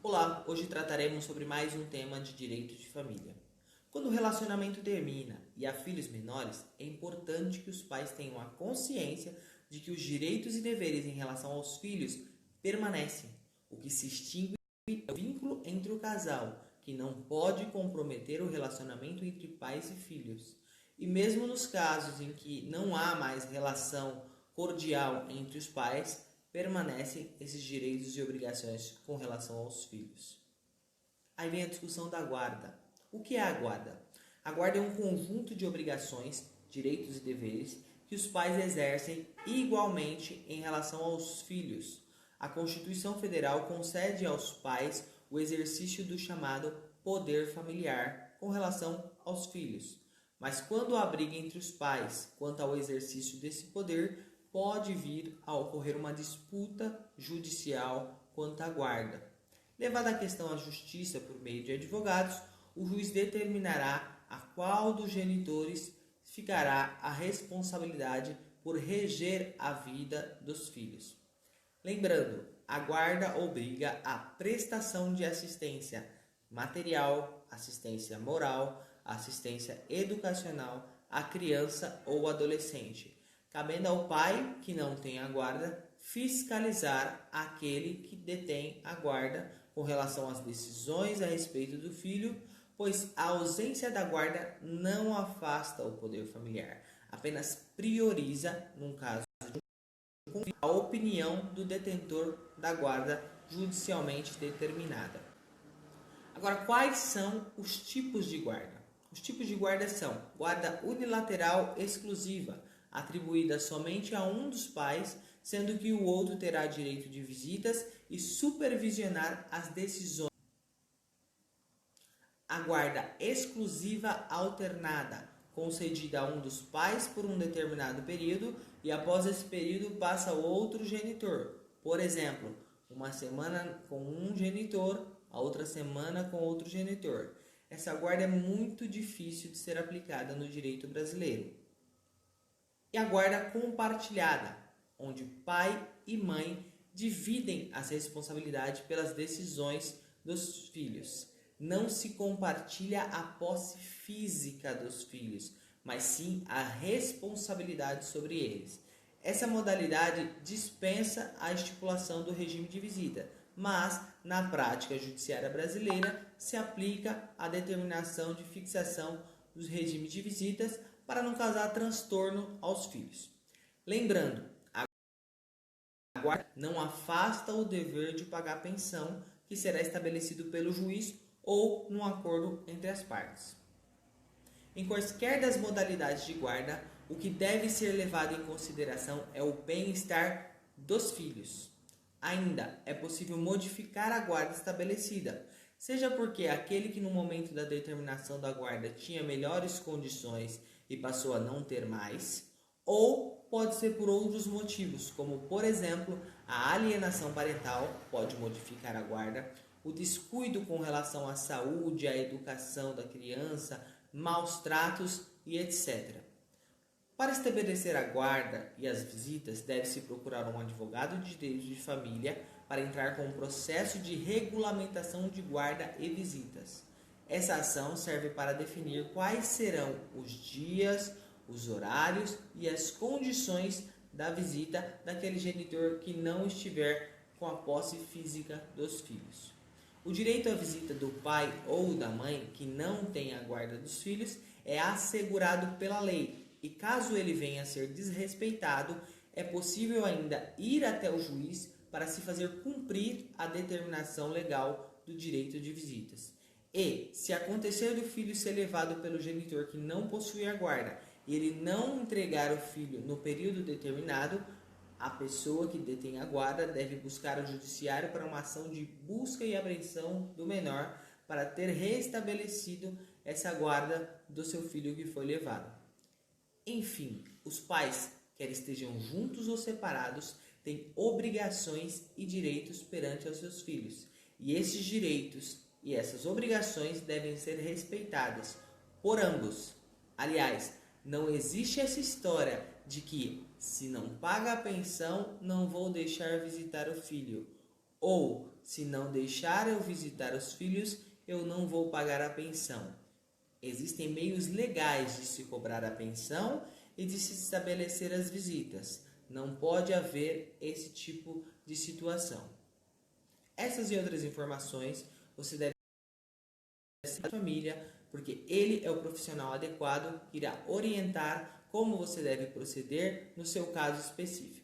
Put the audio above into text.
Olá, hoje trataremos sobre mais um tema de direito de família. Quando o relacionamento termina e há filhos menores, é importante que os pais tenham a consciência de que os direitos e deveres em relação aos filhos permanecem. O que se extingue é o vínculo entre o casal, que não pode comprometer o relacionamento entre pais e filhos. E mesmo nos casos em que não há mais relação cordial entre os pais, permanecem esses direitos e obrigações com relação aos filhos. Aí vem a discussão da guarda. O que é a guarda? A guarda é um conjunto de obrigações, direitos e deveres que os pais exercem igualmente em relação aos filhos. A Constituição Federal concede aos pais o exercício do chamado poder familiar com relação aos filhos. Mas quando há briga entre os pais quanto ao exercício desse poder, pode vir a ocorrer uma disputa judicial quanto à guarda. Levada a questão à justiça por meio de advogados, o juiz determinará a qual dos genitores ficará a responsabilidade por reger a vida dos filhos. Lembrando, a guarda obriga a prestação de assistência material, assistência moral, assistência educacional à criança ou adolescente, cabendo ao pai, que não tem a guarda, fiscalizar aquele que detém a guarda com relação às decisões a respeito do filho, pois a ausência da guarda não afasta o poder familiar, apenas prioriza, num caso de a opinião do detentor da guarda judicialmente determinada. Agora, quais são os tipos de guarda? Os tipos de guarda são guarda unilateral exclusiva, atribuída somente a um dos pais, sendo que o outro terá direito de visitas e supervisionar as decisões. A guarda exclusiva alternada, concedida a um dos pais por um determinado período e após esse período passa ao outro genitor. Por exemplo, uma semana com um genitor, a outra semana com outro genitor. Essa guarda é muito difícil de ser aplicada no direito brasileiro. E a guarda compartilhada, onde pai e mãe dividem as responsabilidades pelas decisões dos filhos. Não se compartilha a posse física dos filhos, mas sim a responsabilidade sobre eles. Essa modalidade dispensa a estipulação do regime de visita, mas na prática judiciária brasileira se aplica a determinação de fixação dos regimes de visitas para não causar transtorno aos filhos. Lembrando, a guarda não afasta o dever de pagar pensão, que será estabelecido pelo juiz ou num acordo entre as partes. Em quaisquer das modalidades de guarda, o que deve ser levado em consideração é o bem-estar dos filhos. Ainda é possível modificar a guarda estabelecida, seja porque aquele que no momento da determinação da guarda tinha melhores condições e passou a não ter mais, ou pode ser por outros motivos, como por exemplo, a alienação parental pode modificar a guarda, o descuido com relação à saúde, à educação da criança, maus tratos e etc. Para estabelecer a guarda e as visitas, deve-se procurar um advogado de direito de família para entrar com um processo de regulamentação de guarda e visitas. Essa ação serve para definir quais serão os dias, os horários e as condições da visita daquele genitor que não estiver com a posse física dos filhos. O direito à visita do pai ou da mãe que não tem a guarda dos filhos é assegurado pela lei e caso ele venha a ser desrespeitado, é possível ainda ir até o juiz para se fazer cumprir a determinação legal do direito de visitas. E, se acontecer do filho ser levado pelo genitor que não possui a guarda e ele não entregar o filho no período determinado, a pessoa que detém a guarda deve buscar o judiciário para uma ação de busca e apreensão do menor para ter restabelecido essa guarda do seu filho que foi levado. Enfim, os pais, quer estejam juntos ou separados, têm obrigações e direitos perante aos seus filhos. E esses direitos e essas obrigações devem ser respeitadas por ambos. Aliás, não existe essa história de que, se não paga a pensão, não vou deixar visitar o filho. Ou, se não deixar eu visitar os filhos, eu não vou pagar a pensão. Existem meios legais de se cobrar a pensão e de se estabelecer as visitas. Não pode haver esse tipo de situação. Essas e outras informações você deve ter na família, porque ele é o profissional adequado que irá orientar como você deve proceder no seu caso específico.